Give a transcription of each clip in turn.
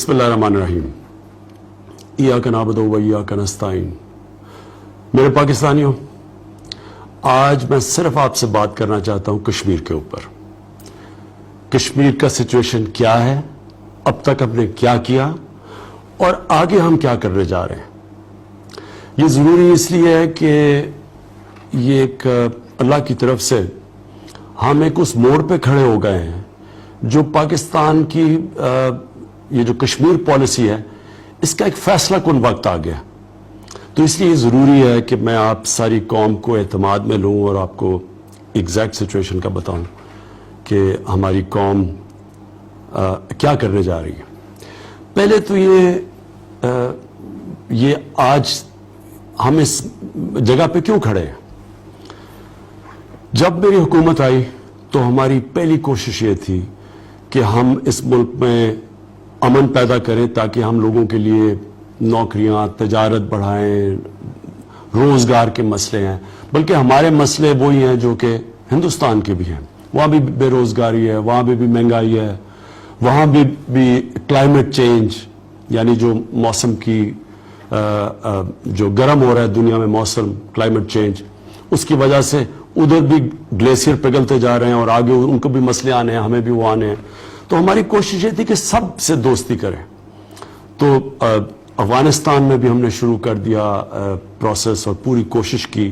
بسم اللہ الرحمن الرحیم. ایاک نعبد و ایاک نستعین. میرے پاکستانیوں، آج میں صرف آپ سے بات کرنا چاہتا ہوں کشمیر کے اوپر. کشمیر کا سچویشن کیا ہے، اب تک ہم نے کیا کیا اور آگے ہم کیا کرنے جا رہے ہیں. یہ ضروری اس لیے ہے کہ یہ ایک اللہ کی طرف سے ہم ایک اس موڑ پہ کھڑے ہو گئے ہیں جو پاکستان کی یہ جو کشمیر پالیسی ہے اس کا ایک فیصلہ کن وقت آ گیا. تو اس لیے ضروری ہے کہ میں آپ ساری قوم کو اعتماد میں لوں اور آپ کو ایگزیکٹ سچویشن کا بتاؤں کہ ہماری قوم کیا کرنے جا رہی ہے. پہلے تو یہ آج ہم اس جگہ پہ کیوں کھڑے ہیں. جب میری حکومت آئی تو ہماری پہلی کوشش یہ تھی کہ ہم اس ملک میں امن پیدا کریں تاکہ ہم لوگوں کے لیے نوکریاں، تجارت بڑھائیں، روزگار کے مسئلے ہیں. بلکہ ہمارے مسئلے وہی ہیں جو کہ ہندوستان کے بھی ہیں. وہاں بھی بے روزگاری ہے، وہاں بھی مہنگائی ہے، وہاں بھی کلائمیٹ چینج یعنی جو موسم کی جو گرم ہو رہا ہے دنیا میں موسم، کلائمیٹ چینج، اس کی وجہ سے ادھر بھی گلیشیئر پگھلتے جا رہے ہیں اور آگے ان کو بھی مسئلے آنے ہیں، ہمیں بھی وہ آنے ہیں. تو ہماری کوشش یہ تھی کہ سب سے دوستی کریں. تو افغانستان میں بھی ہم نے شروع کر دیا پروسیس اور پوری کوشش کی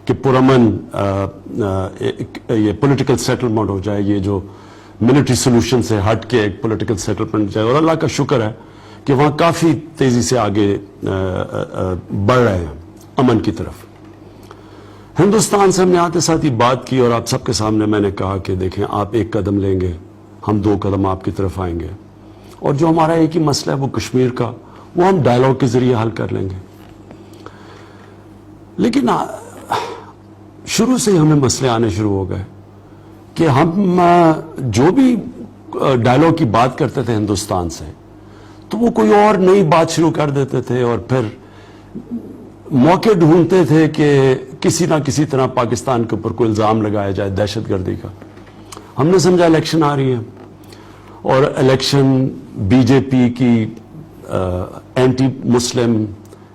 کہ پرامن یہ پولیٹیکل سیٹلمنٹ ہو جائے، یہ جو ملٹری سولوشن سے ہٹ کے ایک پولیٹیکل سیٹلمنٹ جائے. اور اللہ کا شکر ہے کہ وہاں کافی تیزی سے آگے بڑھ رہے ہیں امن کی طرف. ہندوستان سے ہم نے آتے ساتھ ہی بات کی اور آپ سب کے سامنے میں نے کہا کہ دیکھیں آپ ایک قدم لیں گے، ہم 2 قدم آپ کی طرف آئیں گے، اور جو ہمارا ایک ہی مسئلہ ہے وہ کشمیر کا، وہ ہم ڈائیلاگ کے ذریعے حل کر لیں گے. لیکن شروع سے ہی ہمیں مسئلے آنے شروع ہو گئے کہ ہم جو بھی ڈائیلاگ کی بات کرتے تھے ہندوستان سے تو وہ کوئی اور نئی بات شروع کر دیتے تھے اور پھر موقع ڈھونڈتے تھے کہ کسی نہ کسی طرح پاکستان کے اوپر کوئی الزام لگایا جائے دہشت گردی کا. ہم نے سمجھا الیکشن آ رہی ہے اور الیکشن بی جے پی کی اینٹی مسلم،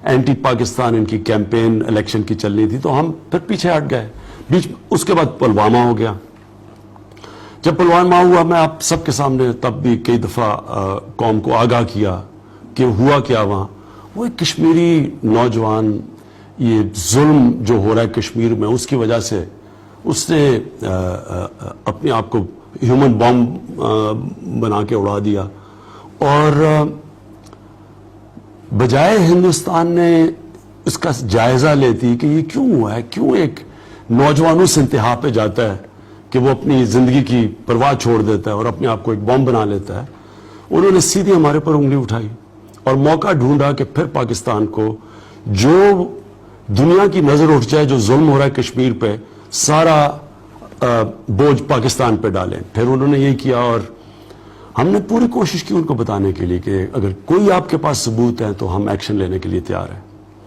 اینٹی پاکستان ان کی کیمپین الیکشن کی چل رہی تھی، تو ہم پھر پیچھے ہٹ گئے. اس کے بعد پلوامہ ہو گیا. جب پلوامہ ہوا میں آپ سب کے سامنے تب بھی کئی دفعہ قوم کو آگاہ کیا کہ ہوا کیا وہاں. وہ ایک کشمیری نوجوان، یہ ظلم جو ہو رہا ہے کشمیر میں اس کی وجہ سے اس نے اپنے آپ کو ہیومن بامب بنا کے اڑا دیا. اور بجائے ہندوستان نے اس کا جائزہ لیتی کہ یہ کیوں ہوا ہے، کیوں ایک نوجوان اس انتہا پہ جاتا ہے کہ وہ اپنی زندگی کی پرواہ چھوڑ دیتا ہے اور اپنے آپ کو ایک بم بنا لیتا ہے. انہوں نے سیدھی ہمارے پر انگلی اٹھائی اور موقع ڈھونڈا کہ پھر پاکستان کو جو دنیا کی نظر اٹھ جائے، جو ظلم ہو رہا ہے کشمیر پہ، سارا بوجھ پاکستان پہ ڈالیں. پھر انہوں نے یہ کیا اور ہم نے پوری کوشش کی ان کو بتانے کے لیے کہ اگر کوئی آپ کے پاس ثبوت ہے تو ہم ایکشن لینے کے لیے تیار ہیں.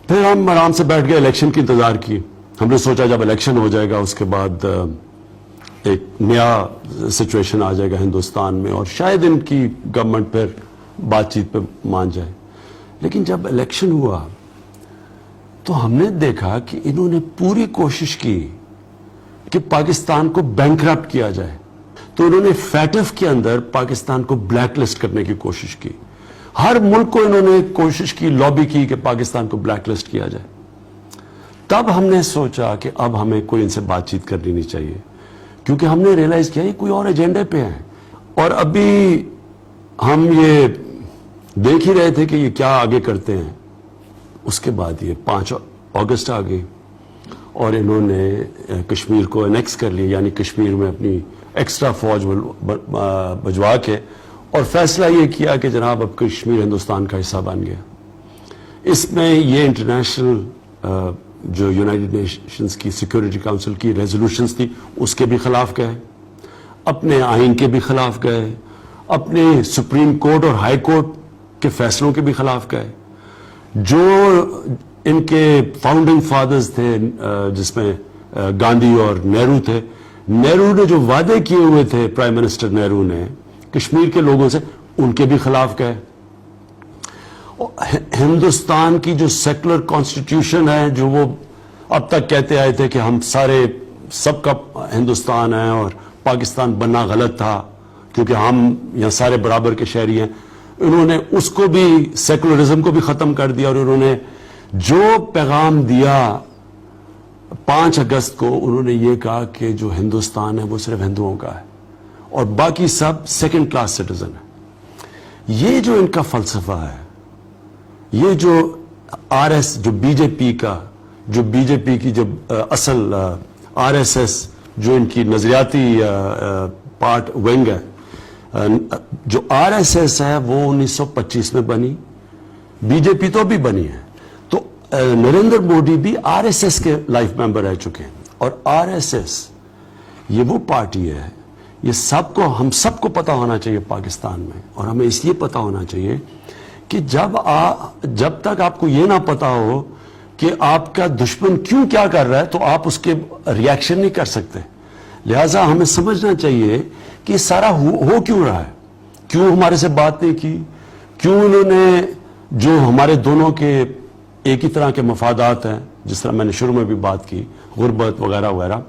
پھر ہم آرام سے بیٹھ گئے، الیکشن کی انتظار کی. ہم نے سوچا جب الیکشن ہو جائے گا اس کے بعد ایک نیا سچویشن آ جائے گا ہندوستان میں اور شاید ان کی گورنمنٹ پھر بات چیت پہ مان جائے. لیکن جب الیکشن ہوا تو ہم نے دیکھا کہ انہوں نے پوری کوشش کی کہ پاکستان کو بینکرپٹ کیا جائے. تو انہوں نے فیٹف کے اندر پاکستان کو بلیک لسٹ کرنے کی کوشش کی. ہر ملک کو انہوں نے کوشش کی، لابی کی کہ پاکستان کو بلیک لسٹ کیا جائے. تب ہم نے سوچا کہ اب ہمیں کوئی ان سے بات چیت کرنی نہیں چاہیے، کیونکہ ہم نے ریئلائز کیا یہ کوئی اور ایجنڈے پہ ہیں. اور ابھی ہم یہ دیکھ ہی رہے تھے کہ یہ کیا آگے کرتے ہیں. اس کے بعد یہ 5 اگست آ گئی اور انہوں نے کشمیر کو انیکس کر لیا، یعنی کشمیر میں اپنی ایکسٹرا فوج بھجوا کے اور فیصلہ یہ کیا کہ جناب اب کشمیر ہندوستان کا حصہ بن گیا. اس میں یہ انٹرنیشنل جو یونائٹڈ نیشنز کی سیکورٹی کاؤنسل کی ریزولوشنز تھی اس کے بھی خلاف گئے، اپنے آئین کے بھی خلاف گئے، اپنے سپریم کورٹ اور ہائی کورٹ کے فیصلوں کے بھی خلاف گئے. جو ان کے فاؤنڈنگ فادرز تھے جس میں گاندھی اور نہرو تھے، نہرو نے جو وعدے کیے ہوئے تھے پرائم منسٹر نہرو نے کشمیر کے لوگوں سے، ان کے بھی خلاف گئے. ہندوستان کی جو سیکولر کانسٹیٹیوشن ہے، جو وہ اب تک کہتے آئے تھے کہ ہم سارے سب کا ہندوستان ہے اور پاکستان بننا غلط تھا کیونکہ ہم یہاں سارے برابر کے شہری ہیں، انہوں نے اس کو بھی، سیکولرزم کو بھی ختم کر دیا، اور انہوں نے جو پیغام دیا 5 اگست کو، انہوں نے یہ کہا کہ جو ہندوستان ہے وہ صرف ہندوؤں کا ہے اور باقی سب سیکنڈ کلاس سٹیزن ہے۔ یہ جو ان کا فلسفہ ہے، یہ جو جو بی جے پی کا، جو بی جے پی کی جو اصل RSS جو ان کی نظریاتی پارٹ ونگ ہے، جو RSS ہے وہ 1925 میں بنی، بی جے پی تو بھی بنی ہے، تو نریندر مودی بھی RSS کے لائف ممبر رہ چکے ہیں، اور RSS یہ وہ پارٹی ہے، یہ ہم سب کو پتا ہونا چاہیے پاکستان میں، اور ہمیں اس لیے پتا ہونا چاہیے کہ جب تک آپ کو یہ نہ پتا ہو کہ آپ کا دشمن کیا کر رہا ہے تو آپ اس کے ریاکشن نہیں کر سکتے۔ لہٰذا ہمیں سمجھنا چاہیے کہ سارا ہو کیوں رہا ہے، کیوں ہمارے سے بات نہیں کی، کیوں انہوں نے جو ہمارے دونوں کے ایک ہی طرح کے مفادات ہیں، جس طرح میں نے شروع میں بھی بات کی، غربت وغیرہ وغیرہ،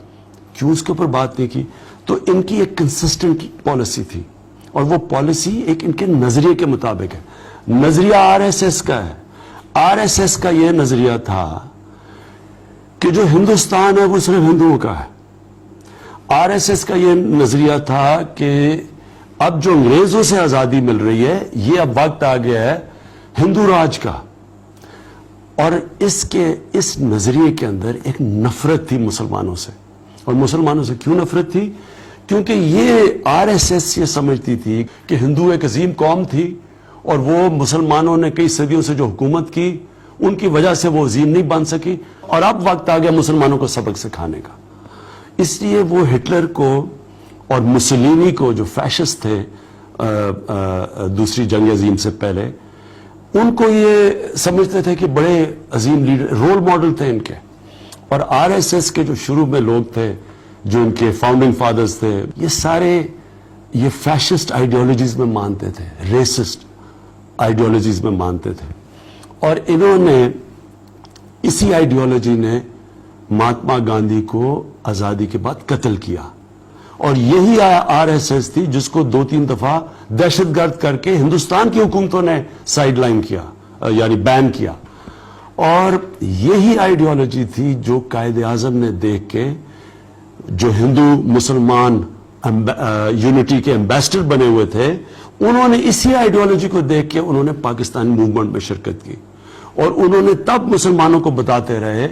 کیوں اس کے اوپر بات نہیں کی۔ تو ان کی ایک کنسسٹنٹ پالیسی تھی، اور وہ پالیسی ایک ان کے نظریے کے مطابق ہے۔ نظریہ RSS کا ہے، RSS کا یہ نظریہ تھا کہ جو ہندوستان ہے وہ صرف ہندوؤں کا ہے۔ RSS کا یہ نظریہ تھا کہ اب جو انگریزوں سے آزادی مل رہی ہے، یہ اب وقت آ گیا ہے ہندو راج کا، اور اس نظریے کے اندر ایک نفرت تھی مسلمانوں سے۔ اور مسلمانوں سے کیوں نفرت تھی؟ کیونکہ یہ RSS یہ سمجھتی تھی کہ ہندو ایک عظیم قوم تھی، اور وہ مسلمانوں نے کئی صدیوں سے جو حکومت کی، ان کی وجہ سے وہ عظیم نہیں بن سکی، اور اب وقت آ گیا مسلمانوں کو سبق سکھانے کا۔ اس لیے وہ ہٹلر کو اور مسولینی کو، جو فیشسٹ تھے دوسری جنگ عظیم سے پہلے، ان کو یہ سمجھتے تھے کہ بڑے عظیم لیڈر، رول ماڈل تھے ان کے۔ اور RSS کے جو شروع میں لوگ تھے، جو ان کے فاؤنڈنگ فادرز تھے، یہ سارے یہ فیشسٹ آئیڈیالوجیز میں مانتے تھے، ریسسٹ آئیڈیالوجیز میں مانتے تھے، اور انہوں نے اسی آئیڈیالوجی نے مہاتما گاندھی کو آزادی کے بعد قتل کیا، اور یہی RSS تھی جس کو 2-3 دفعہ دہشت گرد کر کے ہندوستان کی حکومتوں نے سائیڈ لائن کیا، یعنی بین کیا۔ اور یہی آئیڈیالوجی تھی جو قائد اعظم نے دیکھ کے، جو ہندو مسلمان یونٹی کے ایمبیسڈر بنے ہوئے تھے، انہوں نے اسی آئیڈیالوجی کو دیکھ کے انہوں نے پاکستانی موومنٹ میں شرکت کی، اور انہوں نے تب مسلمانوں کو بتاتے رہے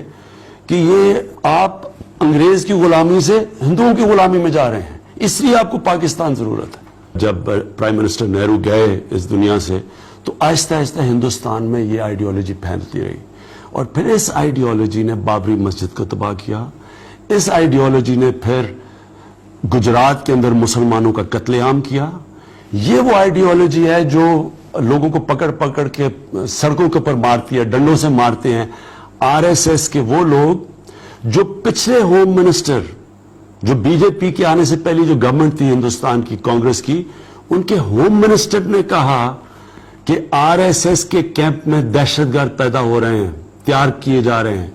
کہ یہ آپ انگریز کی غلامی سے ہندوؤں کی غلامی میں جا رہے ہیں، اس لیے آپ کو پاکستان ضرورت ہے۔ جب پرائم منسٹر نہرو گئے اس دنیا سے، تو آہستہ آہستہ ہندوستان میں یہ آئیڈیالوجی پھیلتی رہی، اور پھر اس آئیڈیالوجی نے بابری مسجد کو تباہ کیا، اس آئیڈیالوجی نے پھر گجرات کے اندر مسلمانوں کا قتل عام کیا۔ یہ وہ آئیڈیالوجی ہے جو لوگوں کو پکڑ پکڑ کے سڑکوں کے اوپر مارتی ہے، ڈنڈوں سے مارتے ہیں۔ RSS کے وہ لوگ جو پچھلے ہوم منسٹر، جو بی جے پی کے آنے سے پہلی جو گورنمنٹ تھی ہندوستان کی، کانگریس کی، ان کے ہوم منسٹر نے کہا کہ RSS کے کیمپ میں دہشت گرد پیدا ہو رہے ہیں، تیار کیے جا رہے ہیں۔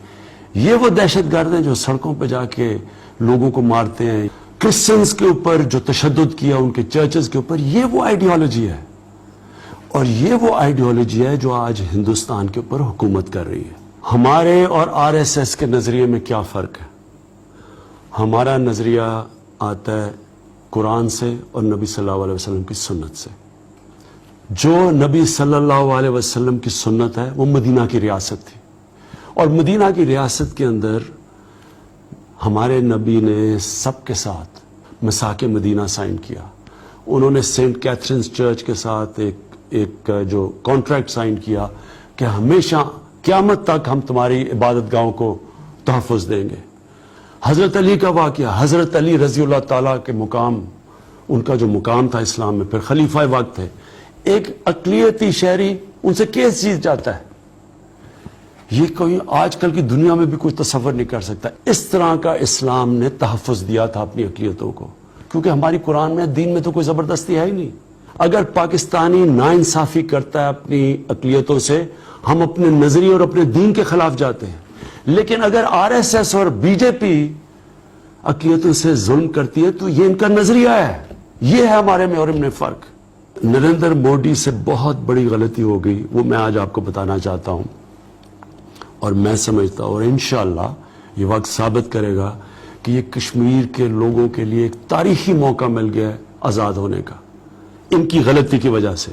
یہ وہ دہشت گرد ہیں جو سڑکوں پہ جا کے لوگوں کو مارتے ہیں، کرسچنز کے اوپر جو تشدد کیا، ان کے چرچز کے اوپر۔ یہ وہ آئیڈیالوجی ہے، اور یہ وہ آئیڈیالوجی ہے جو آج ہندوستان کے اوپر حکومت کر رہی ہے۔ ہمارے اور RSS کے نظریے میں کیا فرق ہے؟ ہمارا نظریہ آتا ہے قرآن سے اور نبی صلی اللہ علیہ وسلم کی سنت سے۔ جو نبی صلی اللہ علیہ وسلم کی سنت ہے وہ مدینہ کی ریاست تھی، اور مدینہ کی ریاست کے اندر ہمارے نبی نے سب کے ساتھ میثاق مدینہ سائن کیا۔ انہوں نے سینٹ کیتھرینز چرچ کے ساتھ ایک جو کانٹریکٹ سائن کیا کہ ہمیشہ قیامت تک ہم تمہاری عبادت گاہوں کو تحفظ دیں گے۔ حضرت علی کا واقعہ، حضرت علی رضی اللہ تعالیٰ کے مقام، ان کا جو مقام تھا اسلام میں، پھر خلیفہ وقت ہے، ایک اقلیتی شہری ان سے کیس جیت جاتا ہے۔ یہ کوئی آج کل کی دنیا میں بھی کوئی تصور نہیں کر سکتا۔ اس طرح کا اسلام نے تحفظ دیا تھا اپنی اقلیتوں کو، کیونکہ ہماری قرآن میں، دین میں تو کوئی زبردستی ہے ہی نہیں۔ اگر پاکستانی ناانصافی کرتا ہے اپنی اقلیتوں سے، ہم اپنے نظریے اور اپنے دین کے خلاف جاتے ہیں، لیکن اگر آر ایس ایس اور بی جے پی اقلیتوں سے ظلم کرتی ہے تو یہ ان کا نظریہ ہے. یہ ہے ہمارے میں اور ان میں فرق. نریندر مودی سے بہت بڑی غلطی ہو گئی، وہ میں آج آپ کو بتانا چاہتا ہوں، اور میں سمجھتا ہوں اور انشاءاللہ یہ وقت ثابت کرے گا کہ یہ کشمیر کے لوگوں کے لیے ایک تاریخی موقع مل گیا ہے آزاد ہونے کا، ان کی غلطی کی وجہ سے.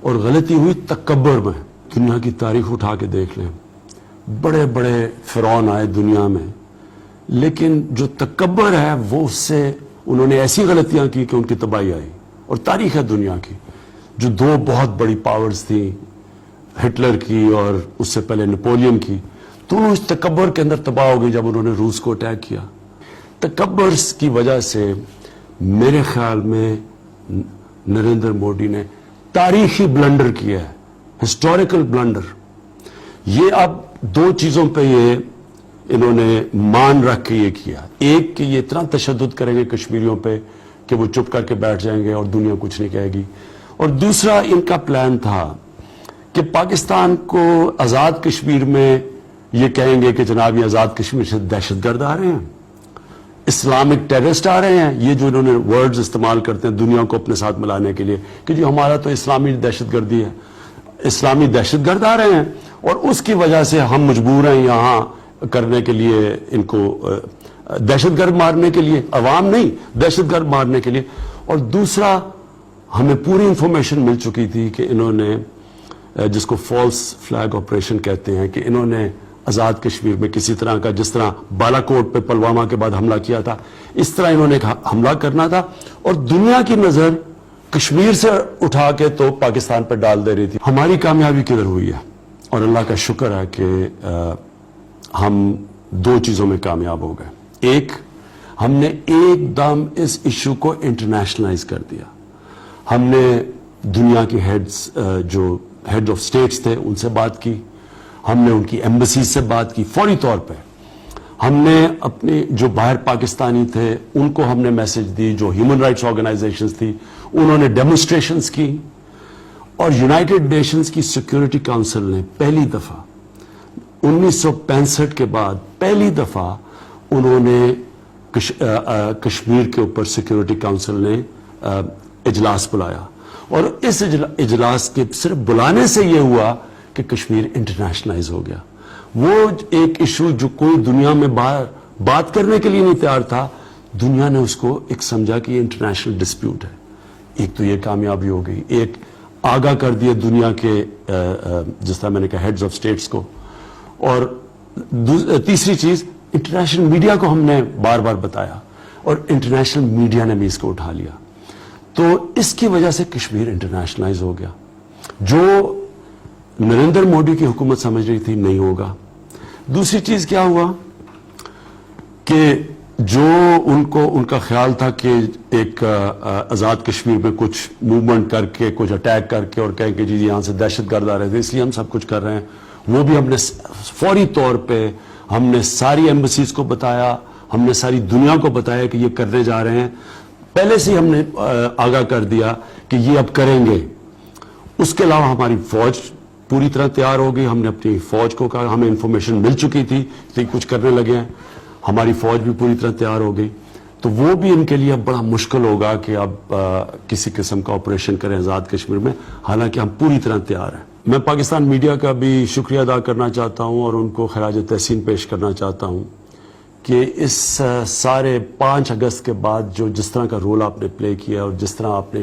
اور غلطی ہوئی تکبر میں. دنیا کی تاریخ اٹھا کے دیکھ لیں، بڑے بڑے فرعون آئے دنیا میں، لیکن جو تکبر ہے وہ اس سے انہوں نے ایسی غلطیاں کی کہ ان کی تباہی آئی. اور تاریخ ہے دنیا کی، جو دو بہت بڑی پاورز تھیں، ہٹلر کی اور اس سے پہلے نپولین کی، دونوں اس تکبر کے اندر تباہ ہو گئی جب انہوں نے روس کو اٹیک کیا. تکبر کی وجہ سے میرے خیال میں نریندر مودی نے تاریخی بلنڈر کیا ہے، ہسٹوریکل بلنڈر. یہ اب دو چیزوں پہ یہ انہوں نے مان رکھ کے یہ کیا. ایک کہ یہ اتنا تشدد کریں گے کشمیریوں پہ کہ وہ چپ کر کے بیٹھ جائیں گے اور دنیا کچھ نہیں کہے گی. اور دوسرا ان کا پلان تھا کہ پاکستان کو آزاد کشمیر میں یہ کہیں گے کہ جناب یہ آزاد کشمیر سے دہشت گرد آ رہے ہیں، اسلامک ٹیررسٹ آ رہے ہیں. یہ جو انہوں نے ورڈز استعمال کرتے ہیں دنیا کو اپنے ساتھ ملانے کے لیے کہ جو ہمارا تو اسلامی دہشت گردی ہے، اسلامی دہشت گرد آ رہے ہیں، اور اس کی وجہ سے ہم مجبور ہیں یہاں کرنے کے لیے ان کو دہشت گرد مارنے کے لیے، عوام نہیں دہشت گرد مارنے کے لیے. اور دوسرا ہمیں پوری انفارمیشن مل چکی تھی کہ انہوں نے جس کو فالس فلیگ آپریشن کہتے ہیں کہ انہوں نے آزاد کشمیر میں کسی طرح کا، جس طرح بالا کوٹ پہ پلوامہ کے بعد حملہ کیا تھا، اس طرح انہوں نے حملہ کرنا تھا. اور دنیا کی نظر کشمیر سے اٹھا کے تو پاکستان پہ ڈال دے رہی تھی. ہماری کامیابی کدھر ہوئی ہے؟ اور اللہ کا شکر ہے کہ ہم دو چیزوں میں کامیاب ہو گئے. ایک، ہم نے ایک دم اس ایشو کو انٹرنیشنلائز کر دیا. ہم نے دنیا کے جو ہیڈ آف سٹیٹس تھے ان سے بات کی، ہم نے ان کی ایمبیسیز سے بات کی فوری طور پہ. ہم نے اپنے جو باہر پاکستانی تھے ان کو ہم نے میسج دی، جو ہیومن رائٹس آرگنائزیشنز تھی انہوں نے ڈیمونسٹریشنز کی. اور یونائٹڈ نیشنز کی سیکیورٹی کاؤنسل نے پہلی دفعہ 1965 کے بعد پہلی دفعہ انہوں نے کشمیر کے اوپر سیکیورٹی کاؤنسل نے اجلاس بلایا. اور اس اجلاس کے صرف بلانے سے یہ ہوا کہ کشمیر انٹرنیشنلائز ہو گیا. وہ ایک ایشو جو کوئی دنیا میں بات کرنے کے لیے نہیں تیار تھا، دنیا نے اس کو ایک سمجھا کہ یہ انٹرنیشنل ڈسپیوٹ ہے. ایک تو یہ کامیابی ہو گئی، ایک آگاہ کر دیا دنیا کے جس طرح میں نے کہا ہیڈز آف سٹیٹس کو. اور تیسری چیز، انٹرنیشنل میڈیا کو ہم نے بار بار بتایا اور انٹرنیشنل میڈیا نے بھی اس کو اٹھا لیا. تو اس کی وجہ سے کشمیر انٹرنیشنلائز ہو گیا. جو نریندر مودی کی حکومت سمجھ رہی تھی نہیں ہوگا. دوسری چیز کیا ہوا کہ جو ان کا خیال تھا کہ ایک آزاد کشمیر میں کچھ موومنٹ کر کے، کچھ اٹیک کر کے اور کہیں کہ جی یہاں سے دہشت گرد آ رہے تھے اس لیے ہم سب کچھ کر رہے ہیں، وہ بھی ہم نے فوری طور پہ ہم نے ساری ایمبیسیز کو بتایا، ہم نے ساری دنیا کو بتایا کہ یہ کرنے جا رہے ہیں. پہلے سے ہم نے آگاہ کر دیا کہ یہ اب کریں گے. اس کے علاوہ ہماری فوج پوری طرح تیار ہو گئی. ہم نے اپنی فوج کو کہا، ہمیں انفارمیشن مل چکی تھی کہ کچھ کرنے لگے ہیں، ہماری فوج بھی پوری طرح تیار ہو گئی. تو وہ بھی ان کے لیے اب بڑا مشکل ہوگا کہ اب کسی قسم کا آپریشن کریں آزاد کشمیر میں، حالانکہ ہم پوری طرح تیار ہیں. میں پاکستان میڈیا کا بھی شکریہ ادا کرنا چاہتا ہوں اور ان کو خراج تحسین پیش کرنا چاہتا ہوں کہ اس سارے 5 اگست کے بعد جو جس طرح کا رول آپ نے پلے کیا اور جس طرح آپ نے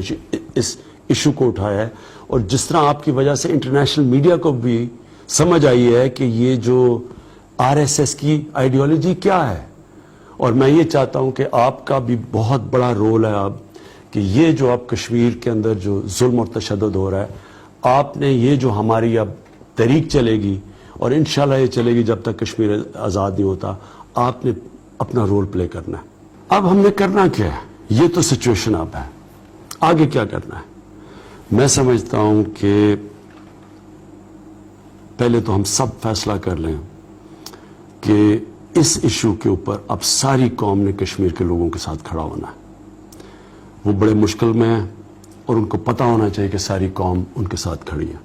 اس ایشو کو اٹھایا ہے اور جس طرح آپ کی وجہ سے انٹرنیشنل میڈیا کو بھی سمجھ آئی ہے کہ یہ جو آر ایس ایس کی آئیڈیالوجی کیا ہے. اور میں یہ چاہتا ہوں کہ آپ کا بھی بہت بڑا رول ہے اب کہ یہ جو اب کشمیر کے اندر جو ظلم اور تشدد ہو رہا ہے، آپ نے یہ جو ہماری اب تحریک چلے گی اور انشاءاللہ یہ چلے گی جب تک کشمیر آزاد نہیں ہوتا، آپ نے اپنا رول پلے کرنا ہے. اب ہم نے کرنا کیا ہے؟ یہ تو سچویشن اب ہے، آگے کیا کرنا ہے؟ میں سمجھتا ہوں کہ پہلے تو ہم سب فیصلہ کر لیں کہ اس ایشو کے اوپر اب ساری قوم نے کشمیر کے لوگوں کے ساتھ کھڑا ہونا ہے. وہ بڑے مشکل میں ہیں، اور ان کو پتہ ہونا چاہیے کہ ساری قوم ان کے ساتھ کھڑی ہے.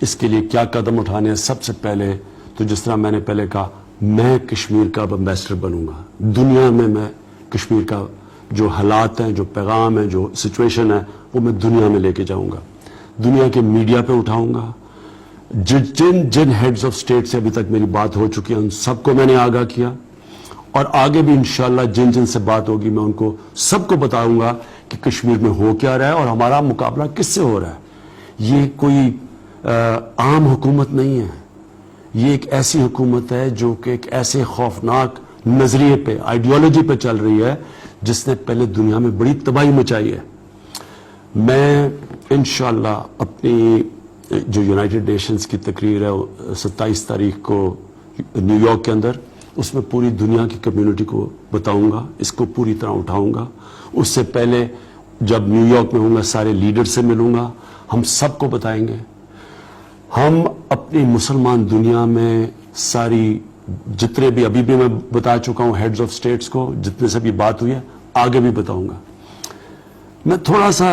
اس کے لیے کیا قدم اٹھانے ہیں؟ سب سے پہلے تو جس طرح میں نے پہلے کہا, میں کشمیر کا امبیسڈر بنوں گا دنیا میں کشمیر کا جو حالات ہیں, جو پیغام ہیں, جو سچویشن ہے, وہ میں دنیا میں لے کے جاؤں گا, دنیا کے میڈیا پہ اٹھاؤں گا. جن ہیڈز آف اسٹیٹ سے ابھی تک میری بات ہو چکی ہے ان سب کو میں نے آگاہ کیا, اور آگے بھی انشاءاللہ جن سے بات ہوگی میں ان کو سب کو بتاؤں گا کہ کشمیر میں ہو کیا رہا ہے اور ہمارا مقابلہ کس سے ہو رہا ہے. یہ کوئی عام حکومت نہیں ہے, یہ ایک ایسی حکومت ہے جو کہ ایک ایسے خوفناک نظریے پہ, آئیڈیالوجی پہ چل رہی ہے جس نے پہلے دنیا میں بڑی تباہی مچائی ہے. میں انشاءاللہ اپنی جو یونائٹڈ نیشنز کی تقریر ہے 27 تاریخ کو نیو یارک کے اندر, اس میں پوری دنیا کی کمیونٹی کو بتاؤں گا, اس کو پوری طرح اٹھاؤں گا. اس سے پہلے جب نیو یارک میں ہوں گا سارے لیڈر سے ملوں گا, ہم سب کو بتائیں گے. ہم اپنی مسلمان دنیا میں ساری جتنے بھی ابھی بھی میں بتا چکا ہوں ہیڈز آف اسٹیٹس کو, جتنے سے بھی بات ہوئی ہے آگے بھی بتاؤں گا. میں تھوڑا سا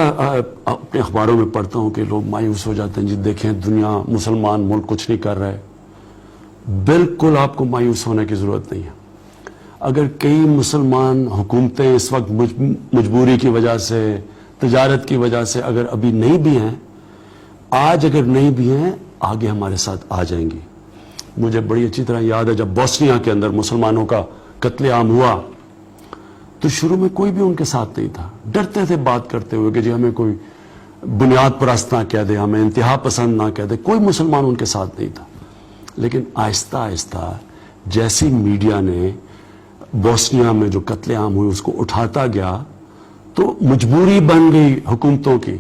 اپنے اخباروں میں پڑھتا ہوں کہ لوگ مایوس ہو جاتے ہیں, جی دیکھیں دنیا مسلمان ملک کچھ نہیں کر رہے. بالکل آپ کو مایوس ہونے کی ضرورت نہیں ہے. اگر کئی مسلمان حکومتیں اس وقت مجبوری کی وجہ سے, تجارت کی وجہ سے اگر ابھی نہیں بھی ہیں, آج اگر نہیں بھی ہیں, آگے ہمارے ساتھ آ جائیں گی. مجھے بڑی اچھی طرح یاد ہے جب بوسنیا کے اندر مسلمانوں کا قتل عام ہوا تو شروع میں کوئی بھی ان کے ساتھ نہیں تھا, ڈرتے تھے بات کرتے ہوئے کہ جی ہمیں کوئی بنیاد پرست نہ کہہ دے, ہمیں انتہا پسند نہ کہہ دے. کوئی مسلمان ان کے ساتھ نہیں تھا. لیکن آہستہ آہستہ جیسی میڈیا نے بوسنیا میں جو قتل عام ہوئے اس کو اٹھاتا گیا تو مجبوری بن گئی حکومتوں کی.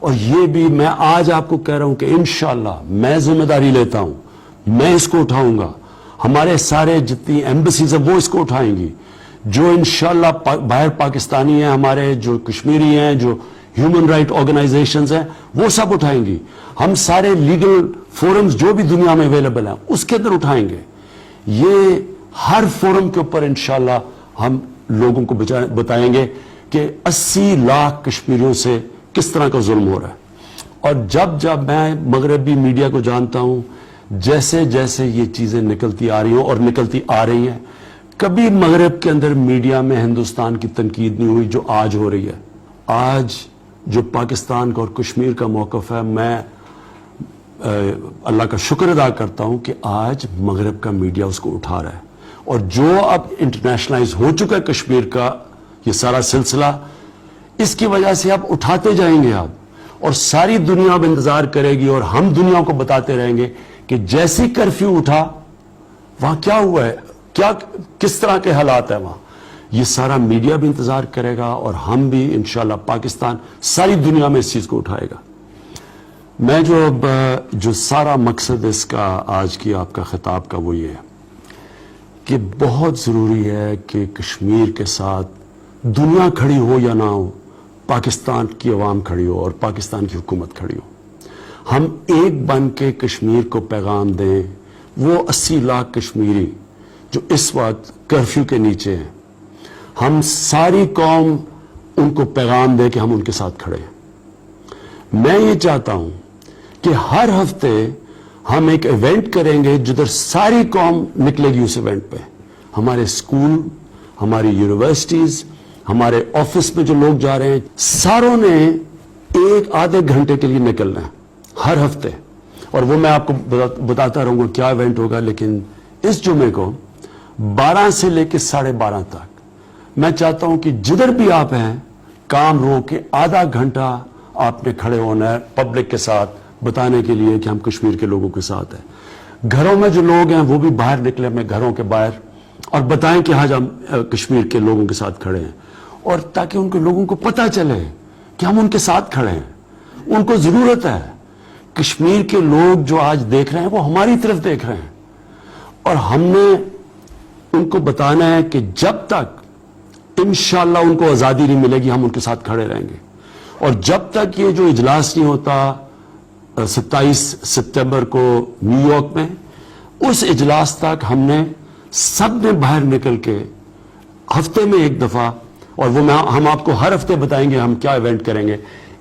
اور یہ بھی میں آج آپ کو کہہ رہا ہوں کہ انشاءاللہ میں ذمہ داری لیتا ہوں, میں اس کو اٹھاؤں گا. ہمارے سارے جتنی ایمبیسیز ہیں وہ اس کو اٹھائیں گی. جو انشاءاللہ باہر پاکستانی ہیں, ہمارے جو کشمیری ہیں, جو ہیومن رائٹ آرگنائزیشنز ہیں, وہ سب اٹھائیں گی. ہم سارے لیگل فورمز جو بھی دنیا میں اویلیبل ہیں اس کے اندر اٹھائیں گے. یہ ہر فورم کے اوپر انشاءاللہ ہم لوگوں کو بتائیں گے کہ 80 لاکھ کشمیریوں سے کس طرح کا ظلم ہو رہا ہے. اور جب میں مغربی میڈیا کو جانتا ہوں, جیسے جیسے یہ چیزیں نکلتی آ رہی ہوں اور نکلتی آ رہی ہیں, کبھی مغرب کے اندر میڈیا میں ہندوستان کی تنقید نہیں ہوئی جو آج ہو رہی ہے. آج جو پاکستان کا اور کشمیر کا موقف ہے, میں اللہ کا شکر ادا کرتا ہوں کہ آج مغرب کا میڈیا اس کو اٹھا رہا ہے. اور جو اب انٹرنیشنلائز ہو چکا ہے کشمیر کا یہ سارا سلسلہ, اس کی وجہ سے آپ اٹھاتے جائیں گے آپ, اور ساری دنیا اب انتظار کرے گی, اور ہم دنیا کو بتاتے رہیں گے کہ جیسی کرفیو اٹھا وہاں کیا ہوا ہے, کس طرح کے حالات ہیں وہاں. یہ سارا میڈیا بھی انتظار کرے گا اور ہم بھی انشاءاللہ, پاکستان ساری دنیا میں اس چیز کو اٹھائے گا. میں جو سارا مقصد اس کا آج کی آپ کا خطاب کا وہ یہ ہے کہ بہت ضروری ہے کہ کشمیر کے ساتھ دنیا کھڑی ہو یا نہ ہو, پاکستان کی عوام کھڑی ہو اور پاکستان کی حکومت کھڑی ہو. ہم ایک بن کے کشمیر کو پیغام دیں. وہ 80 لاکھ کشمیری جو اس وقت کرفیو کے نیچے ہیں, ہم ساری قوم ان کو پیغام دے کہ ہم ان کے ساتھ کھڑے ہیں. میں یہ چاہتا ہوں کہ ہر ہفتے ہم ایک ایونٹ کریں گے جدھر ساری قوم نکلے گی اس ایونٹ پہ. ہمارے اسکول, ہماری یونیورسٹیز, ہمارے آفس میں جو لوگ جا رہے ہیں, ساروں نے ایک آدھے گھنٹے کے لیے نکلنا ہے ہر ہفتے. اور وہ میں آپ کو بتاتا رہوں گا کیا ایونٹ ہوگا. لیکن اس جمعے کو 12 سے لے کے 12:30 تک میں چاہتا ہوں کہ جدھر بھی آپ ہیں کام روک کے آدھا گھنٹہ آپ نے کھڑے ہونا ہے پبلک کے ساتھ بتانے کے لیے کہ ہم کشمیر کے لوگوں کے ساتھ ہیں. گھروں میں جو لوگ ہیں وہ بھی باہر نکلے اپنے گھروں کے باہر اور بتائیں کہ آج ہم کشمیر کے لوگوں کے ساتھ کھڑے ہیں, اور تاکہ ان کے لوگوں کو پتہ چلے کہ ہم ان کے ساتھ کھڑے ہیں. ان کو ضرورت ہے. کشمیر کے لوگ جو آج دیکھ رہے ہیں وہ ہماری طرف دیکھ رہے ہیں, اور ہم نے ان کو بتانا ہے کہ جب تک انشاءاللہ ان کو آزادی نہیں ملے گی ہم ان کے ساتھ کھڑے رہیں گے. اور جب تک یہ جو اجلاس نہیں ہوتا 27 ستمبر کو نیو یارک میں, اس اجلاس تک ہم نے سب نے باہر نکل کے ہفتے میں ایک دفعہ, اور وہ ہم آپ کو ہر ہفتے بتائیں گے ہم کیا ایونٹ کریں گے,